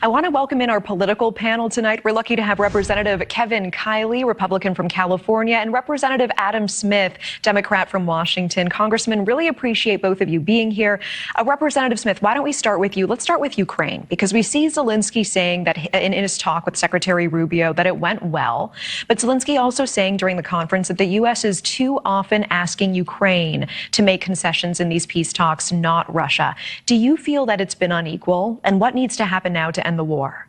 I want to welcome in our political panel tonight. We're lucky to have Representative Kevin Kiley, Republican from California, and Representative Adam Smith, Democrat from Washington. Congressman, really appreciate both of you being here. Representative Smith, why don't we start with you? Let's start with Ukraine, because we see Zelensky saying that in his talk with Secretary Rubio that it went well. But Zelensky also saying during the conference that the U.S. is too often asking Ukraine to make concessions in these peace talks, not Russia. Do you feel that it's been unequal? And what needs to happen now to end the war?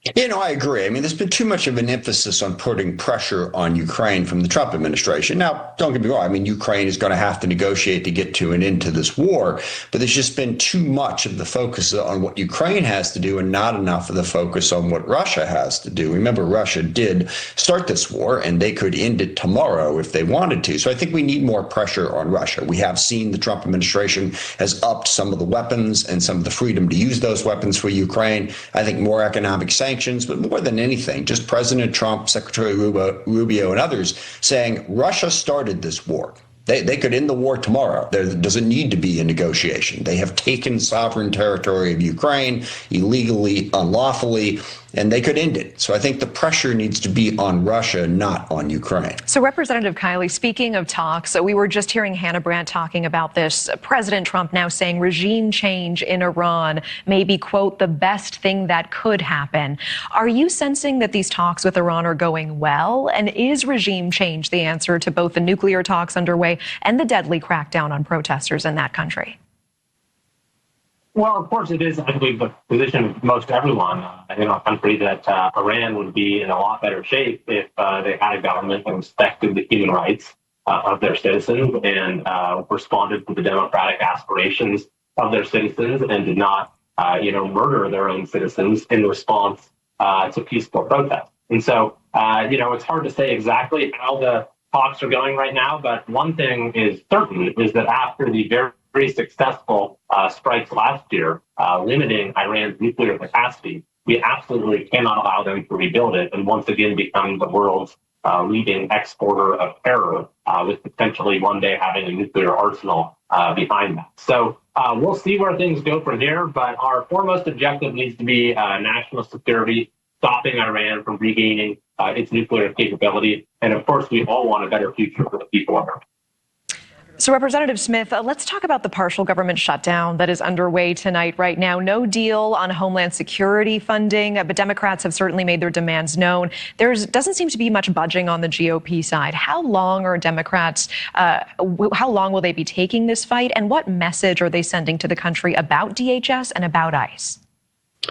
I agree. I mean, there's been too much of an emphasis on putting pressure on Ukraine from the Trump administration. Now, don't get me wrong. I mean, Ukraine is going to have to negotiate to get to an end to this war, but there's just been too much of the focus on what Ukraine has to do and not enough of the focus on what Russia has to do. Remember, Russia did start this war, and they could end it tomorrow if they wanted to. So I think we need more pressure on Russia. We have seen the Trump administration has upped some of the weapons and some of the freedom to use those weapons for Ukraine. I think more economic sanctions. But more than anything, just President Trump, Secretary Rubio, and others saying Russia started this war. They could end the war tomorrow. There doesn't need to be a negotiation. They have taken sovereign territory of Ukraine illegally, unlawfully, and they could end it. So I think the pressure needs to be on Russia, not on Ukraine. So Representative Kiley, speaking of talks, we were just hearing Hannah Brandt talking about this. President Trump now saying regime change in Iran may be, quote, the best thing that could happen. Are you sensing that these talks with Iran are going well? And is regime change the answer to both the nuclear talks underway and the deadly crackdown on protesters in that country? Well, of course it is, I believe, the position of most everyone in our country that Iran would be in a lot better shape if they had a government that respected the human rights of their citizens and responded to the democratic aspirations of their citizens and did not, murder their own citizens in response to peaceful protest. And so, it's hard to say exactly how the talks are going right now, but one thing is certain is that after the very successful strikes last year, limiting Iran's nuclear capacity, we absolutely cannot allow them to rebuild it and once again become the world's leading exporter of terror, with potentially one day having a nuclear arsenal behind that. So we'll see where things go from here, but our foremost objective needs to be national security, stopping Iran from regaining its nuclear capability. And of course, we all want a better future for the people of Iran. So Representative Smith, let's talk about the partial government shutdown that is underway tonight right now. No deal on Homeland Security funding, but Democrats have certainly made their demands known. There doesn't seem to be much budging on the GOP side. How long are Democrats, how long will they be taking this fight? And what message are they sending to the country about DHS and about ICE?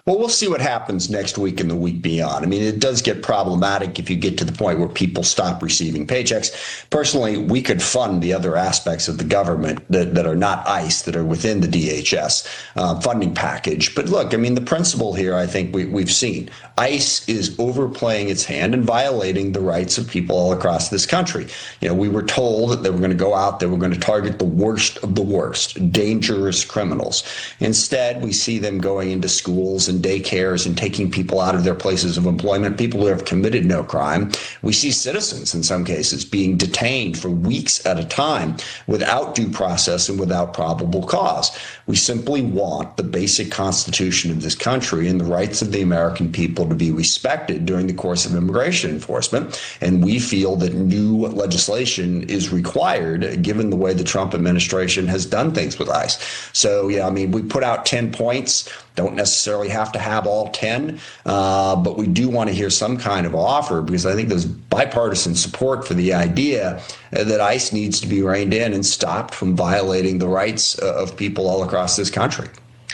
Well, we'll see what happens next week and the week beyond. I mean, it does get problematic if you get to the point where people stop receiving paychecks. Personally, we could fund the other aspects of the government that are not ICE, that are within the DHS funding package. But look, I mean, the principle here, I think we've seen. ICE is overplaying its hand and violating the rights of people all across this country. We were told that they were going to go out, they were going to target the worst of the worst, dangerous criminals. Instead, we see them going into schools and daycares and taking people out of their places of employment, people who have committed no crime. We see citizens in some cases being detained for weeks at a time without due process and without probable cause. We simply want the basic constitution of this country and the rights of the American people to be respected during the course of immigration enforcement. And we feel that new legislation is required given the way the Trump administration has done things with ICE. So, we put out 10 points. Don't necessarily have to have all 10, but we do want to hear some kind of offer because I think there's bipartisan support for the idea that ICE needs to be reined in and stopped from violating the rights of people all across this country.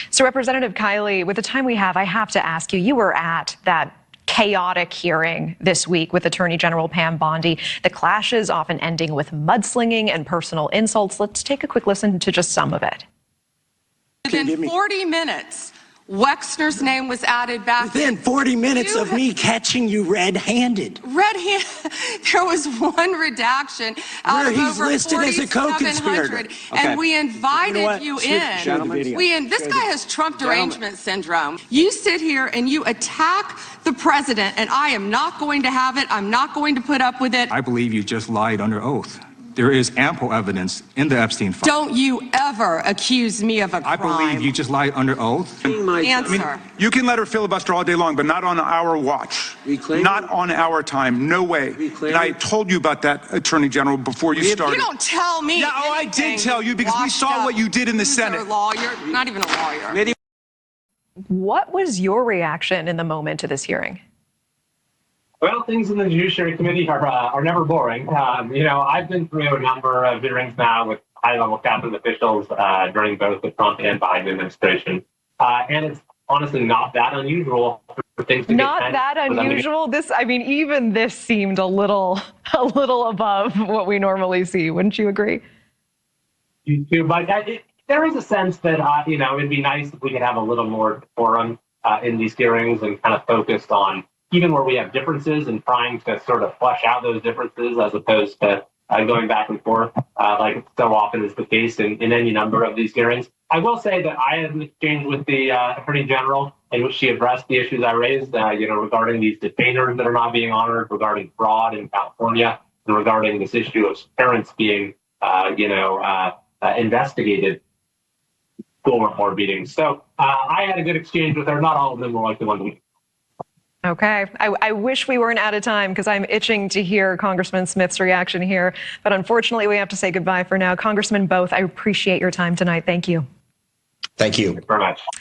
So Representative Kiley, with the time we have, I have to ask you, you were at that chaotic hearing this week with Attorney General Pam Bondi. The clashes often ending with mudslinging and personal insults. Let's take a quick listen to just some of it. Within 40 minutes, Wexner's name was added back. Within 40 minutes of me catching you red-handed. There was one redaction out where of he's over listed as a co-conspirator. And we invited you in. This guy has Trump derangement syndrome. You sit here and you attack the president, and I am not going to have it. I'm not going to put up with it. I believe you just lied under oath. There is ample evidence in the Epstein file. Don't you ever accuse me of a crime. I believe you just lied under oath. Answer. You can let her filibuster all day long, but not on our watch. Not on our time. No way. And I told you about that, Attorney General, before you started. You don't tell me. Yeah, I did tell you because we saw what you did in the Senate. Lawyer, not even a lawyer. What was your reaction in the moment to this hearing? Well, things in the Judiciary Committee are never boring. I've been through a number of hearings now with high-level cabinet officials during both the Trump and Biden administration, and it's honestly not that unusual for things to not that unusual. Even this seemed a little above what we normally see. Wouldn't you agree? You too, but there is a sense that it'd be nice if we could have a little more forum in these hearings and kind of focused on even where we have differences and trying to sort of flesh out those differences as opposed to going back and forth like so often is the case in any number of these hearings. I will say that I had an exchange with the Attorney General in which she addressed the issues I raised, regarding these detainers that are not being honored, regarding fraud in California, and regarding this issue of parents being, investigated for meetings. So I had a good exchange with her. Not all of them were like the one we. Okay. I wish we weren't out of time because I'm itching to hear Congressman Smith's reaction here. But unfortunately, we have to say goodbye for now. Congressman Both, I appreciate your time tonight. Thank you. Thank you. Thanks very much.